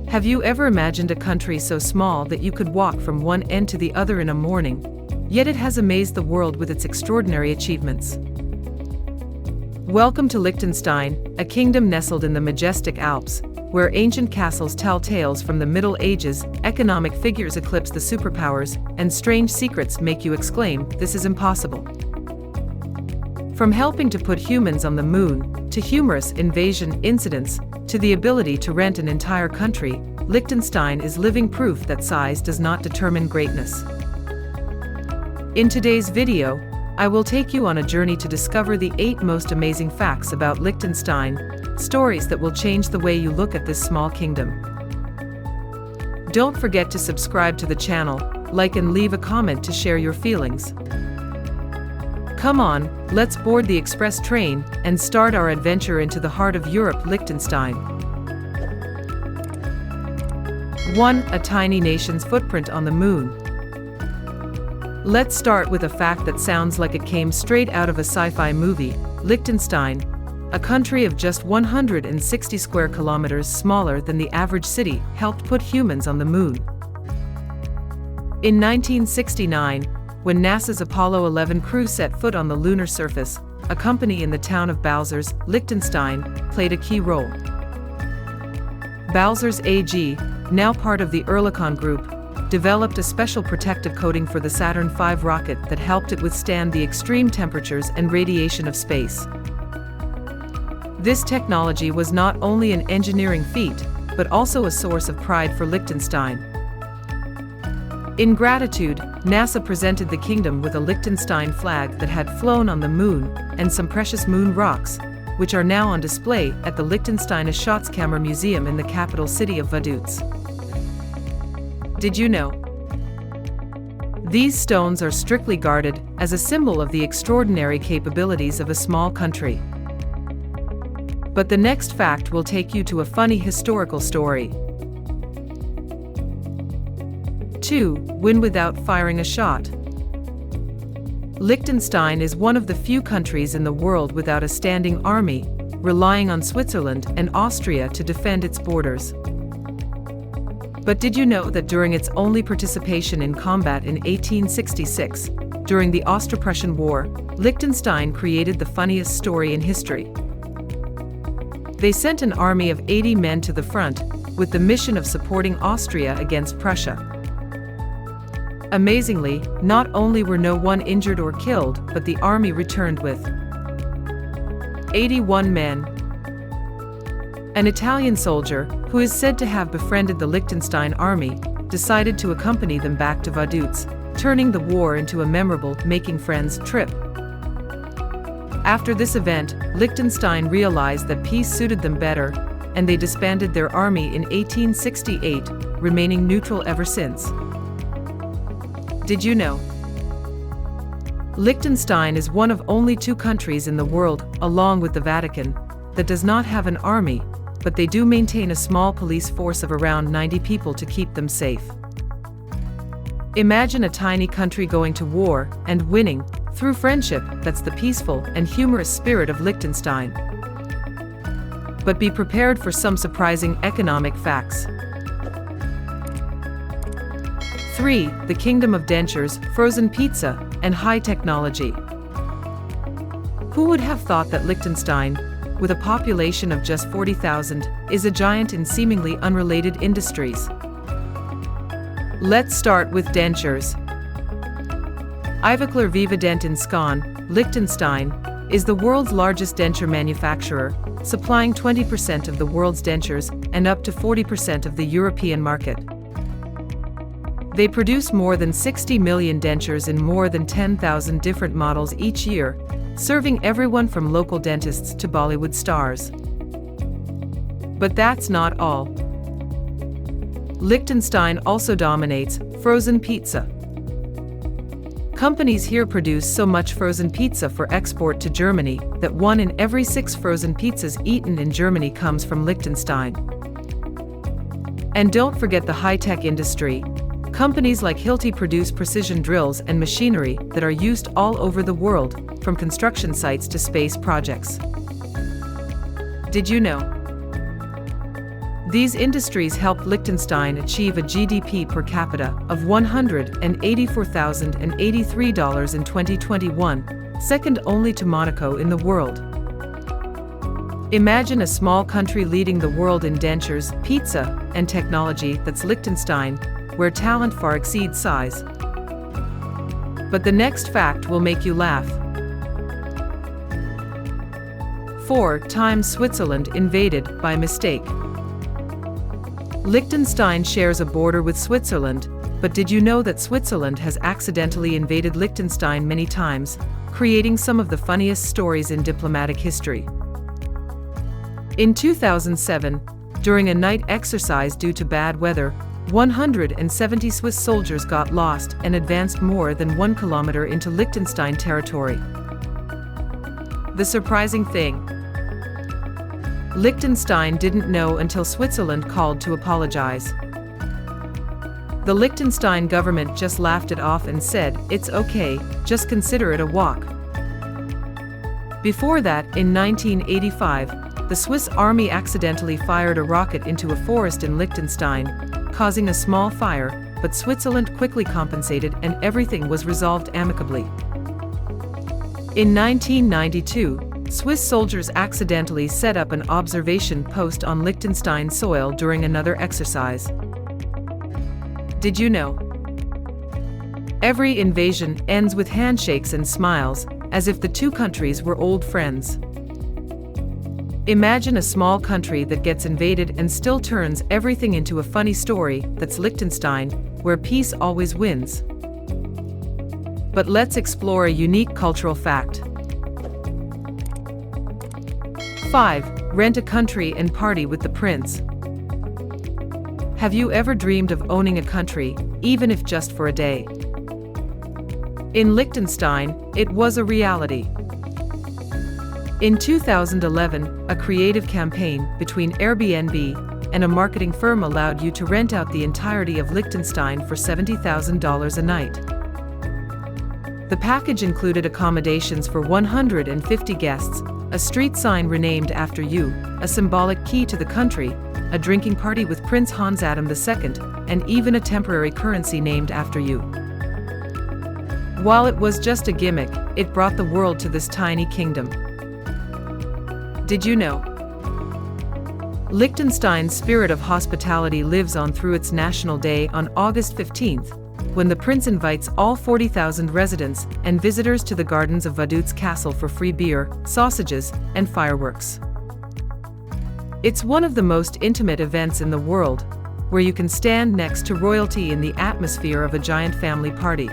Have you ever imagined a country so small that you could walk from one end to the other in a morning, yet it has amazed the world with its extraordinary achievements? Welcome to Liechtenstein, a kingdom nestled in the majestic Alps, where ancient castles tell tales from the Middle Ages, economic figures eclipse the superpowers, and strange secrets make you exclaim, "This is impossible." From helping to put humans on the moon, to humorous invasion incidents, to the ability to rent an entire country, Liechtenstein is living proof that size does not determine greatness. In today's video, I will take you on a journey to discover the 8 most amazing facts about Liechtenstein, stories that will change the way you look at this small kingdom. Don't forget to subscribe to the channel, like and leave a comment to share your feelings. Come on, let's board the express train and start our adventure into the heart of Europe, Liechtenstein. 1. A tiny nation's footprint on the moon. Let's start with a fact that sounds like it came straight out of a sci-fi movie. Liechtenstein, a country of just 160 square kilometers smaller than the average city, helped put humans on the moon. In 1969, when NASA's Apollo 11 crew set foot on the lunar surface, a company in the town of Balzers, Liechtenstein, played a key role. Balzers AG, now part of the Oerlikon Group, developed a special protective coating for the Saturn V rocket that helped it withstand the extreme temperatures and radiation of space. This technology was not only an engineering feat, but also a source of pride for Liechtenstein. In gratitude, NASA presented the kingdom with a Liechtenstein flag that had flown on the moon, and some precious moon rocks, which are now on display at the Liechtenstein Schatzkammer Museum in the capital city of Vaduz. Did you know? These stones are strictly guarded as a symbol of the extraordinary capabilities of a small country. But the next fact will take you to a funny historical story. 2. Win without firing a shot. Liechtenstein is one of the few countries in the world without a standing army, relying on Switzerland and Austria to defend its borders. But did you know that during its only participation in combat in 1866, during the Austro-Prussian War, Liechtenstein created the funniest story in history? They sent an army of 80 men to the front, with the mission of supporting Austria against Prussia. Amazingly, not only were no one injured or killed, but the army returned with 81 men. An Italian soldier, who is said to have befriended the Liechtenstein army, decided to accompany them back to Vaduz, turning the war into a memorable making friends trip. After this event, Liechtenstein realized that peace suited them better, and they disbanded their army in 1868, remaining neutral ever since. Did you know? Liechtenstein is one of only 2 countries in the world, along with the Vatican, that does not have an army, but they do maintain a small police force of around 90 people to keep them safe. Imagine a tiny country going to war and winning, through friendship. That's the peaceful and humorous spirit of Liechtenstein. But be prepared for some surprising economic facts. 3. The kingdom of dentures, frozen pizza, and high technology. Who would have thought that Liechtenstein, with a population of just 40,000, is a giant in seemingly unrelated industries? Let's start with dentures. Ivoclar Viva Dent in Skåne, Liechtenstein, is the world's largest denture manufacturer, supplying 20% of the world's dentures and up to 40% of the European market. They produce more than 60 million dentures in more than 10,000 different models each year, serving everyone from local dentists to Bollywood stars. But that's not all. Liechtenstein also dominates frozen pizza. Companies here produce so much frozen pizza for export to Germany that 1 in every 6 frozen pizzas eaten in Germany comes from Liechtenstein. And don't forget the high-tech industry. Companies like Hilti produce precision drills and machinery that are used all over the world, from construction sites to space projects. Did you know? These industries helped Liechtenstein achieve a GDP per capita of $184,083 in 2021, second only to Monaco in the world. Imagine a small country leading the world in dentures, pizza, and technology. That's Liechtenstein, where talent far exceeds size. But the next fact will make you laugh. 4 times Switzerland invaded by mistake. Liechtenstein shares a border with Switzerland, but did you know that Switzerland has accidentally invaded Liechtenstein many times, creating some of the funniest stories in diplomatic history? In 2007, during a night exercise due to bad weather, 170 Swiss soldiers got lost and advanced more than 1 kilometer into Liechtenstein territory. The surprising thing: Liechtenstein didn't know until Switzerland called to apologize. The Liechtenstein government just laughed it off and said, "It's okay, just consider it a walk." Before that, in 1985, the Swiss army accidentally fired a rocket into a forest in Liechtenstein, causing a small fire, but Switzerland quickly compensated and everything was resolved amicably. In 1992, Swiss soldiers accidentally set up an observation post on Liechtenstein soil during another exercise. Did you know? Every invasion ends with handshakes and smiles, as if the two countries were old friends. Imagine a small country that gets invaded and still turns everything into a funny story. That's Liechtenstein, where peace always wins. But let's explore a unique cultural fact. 5. Rent a country and party with the prince. Have you ever dreamed of owning a country, even if just for a day? In Liechtenstein, it was a reality. In 2011, a creative campaign between Airbnb and a marketing firm allowed you to rent out the entirety of Liechtenstein for $70,000 a night. The package included accommodations for 150 guests, a street sign renamed after you, a symbolic key to the country, a drinking party with Prince Hans Adam II, and even a temporary currency named after you. While it was just a gimmick, it brought the world to this tiny kingdom. Did you know? Liechtenstein's spirit of hospitality lives on through its National Day on August 15th, when the prince invites all 40,000 residents and visitors to the gardens of Vaduz Castle for free beer, sausages, and fireworks. It's one of the most intimate events in the world, where you can stand next to royalty in the atmosphere of a giant family party.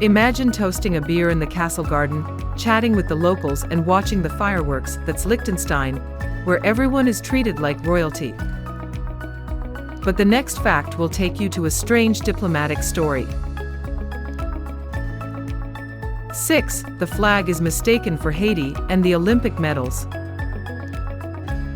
Imagine toasting a beer in the castle garden, chatting with the locals and watching the fireworks. That's Liechtenstein, where everyone is treated like royalty. But the next fact will take you to a strange diplomatic story. 6. The flag is mistaken for Haiti and the Olympic medals.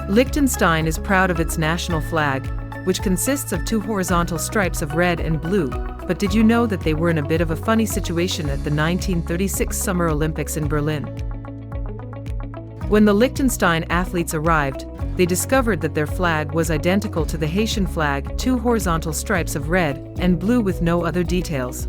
Liechtenstein is proud of its national flag, which consists of 2 horizontal stripes of red and blue, but did you know that they were in a bit of a funny situation at the 1936 Summer Olympics in Berlin? When the Liechtenstein athletes arrived, they discovered that their flag was identical to the Haitian flag, 2 horizontal stripes of red and blue with no other details.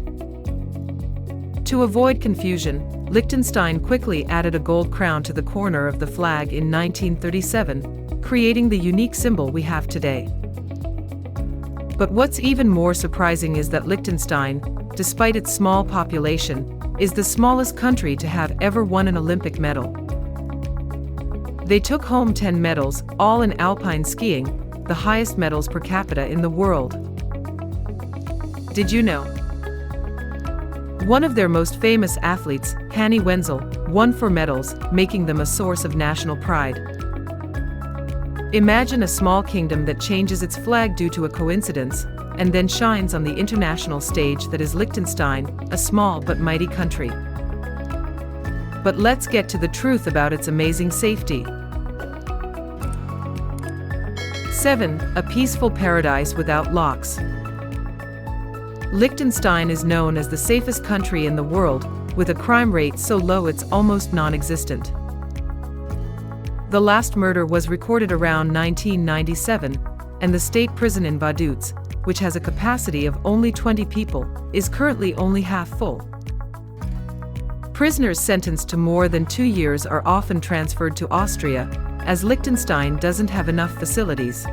To avoid confusion, Liechtenstein quickly added a gold crown to the corner of the flag in 1937, creating the unique symbol we have today. But what's even more surprising is that Liechtenstein, despite its small population, is the smallest country to have ever won an Olympic medal. They took home 10 medals, all in alpine skiing, the highest medals per capita in the world. Did you know? One of their most famous athletes, Hanny Wenzel, won 4 medals, making them a source of national pride. Imagine a small kingdom that changes its flag due to a coincidence, and then shines on the international stage. That is Liechtenstein, a small but mighty country. But let's get to the truth about its amazing safety. 7. A peaceful paradise without locks. Liechtenstein is known as the safest country in the world, with a crime rate so low it's almost non-existent. The last murder was recorded around 1997, and the state prison in Vaduz, which has a capacity of only 20 people, is currently only half full. Prisoners sentenced to more than 2 years are often transferred to Austria, as Liechtenstein doesn't have enough facilities.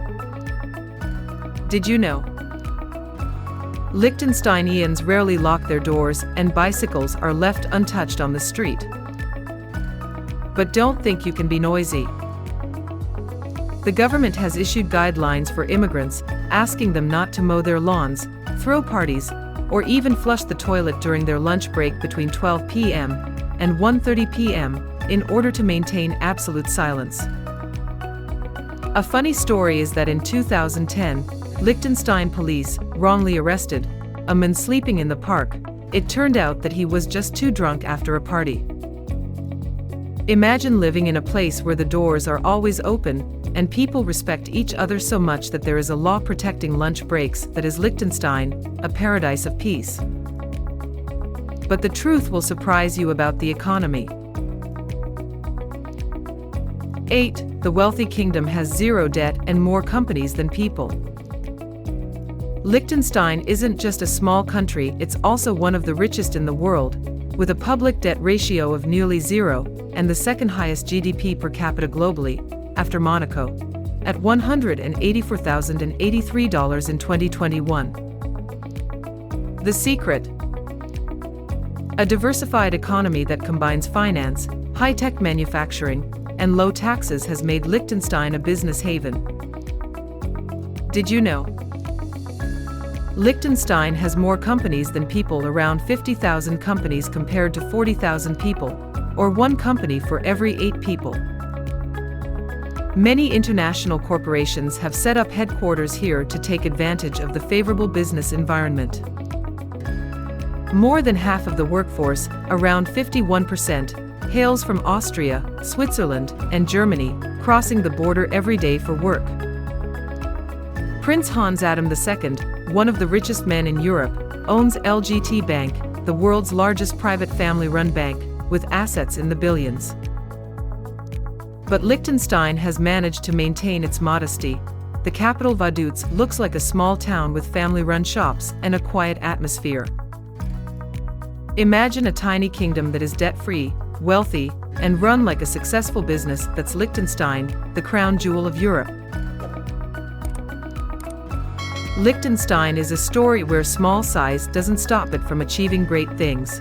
Did you know? Liechtensteinians rarely lock their doors, and bicycles are left untouched on the street. But don't think you can be noisy. The government has issued guidelines for immigrants, asking them not to mow their lawns, throw parties, or even flush the toilet during their lunch break between 12 p.m. and 1:30 p.m. in order to maintain absolute silence. A funny story is that in 2010, Liechtenstein police wrongly arrested a man sleeping in the park. It turned out that he was just too drunk after a party. Imagine living in a place where the doors are always open and people respect each other so much that there is a law protecting lunch breaks. That is Liechtenstein, a paradise of peace. But the truth will surprise you about the economy. 8. The wealthy kingdom has zero debt and more companies than people. Liechtenstein isn't just a small country, it's also one of the richest in the world, with a public debt ratio of nearly zero and the second highest GDP per capita globally, after Monaco, at $184,083 in 2021. The secret: a diversified economy that combines finance, high-tech manufacturing, and low taxes has made Liechtenstein a business haven. Did you know? Liechtenstein has more companies than people, around 50,000 companies compared to 40,000 people, or one company for every 8 people. Many international corporations have set up headquarters here to take advantage of the favorable business environment. More than half of the workforce, around 51%, hails from Austria, Switzerland, and Germany, crossing the border every day for work. Prince Hans Adam II, one of the richest men in Europe, owns LGT Bank, the world's largest private family-run bank, with assets in the billions. But Liechtenstein has managed to maintain its modesty. The capital Vaduz looks like a small town with family-run shops and a quiet atmosphere. Imagine a tiny kingdom that is debt-free, wealthy, and run like a successful business. That's Liechtenstein, the crown jewel of Europe. Liechtenstein is a story where small size doesn't stop it from achieving great things.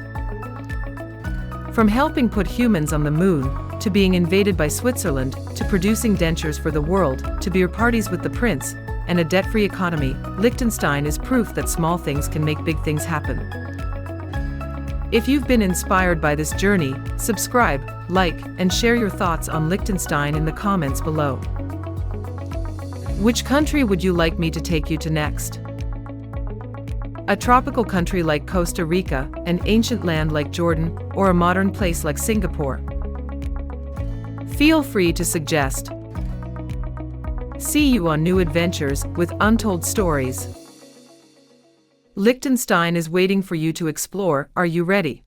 From helping put humans on the moon, to being invaded by Switzerland, to producing dentures for the world, to beer parties with the prince, and a debt-free economy, Liechtenstein is proof that small things can make big things happen. If you've been inspired by this journey, subscribe, like, and share your thoughts on Liechtenstein in the comments below. Which country would you like me to take you to next? A tropical country like Costa Rica, an ancient land like Jordan, or a modern place like Singapore? Feel free to suggest. See you on new adventures with untold stories. Liechtenstein is waiting for you to explore. Are you ready?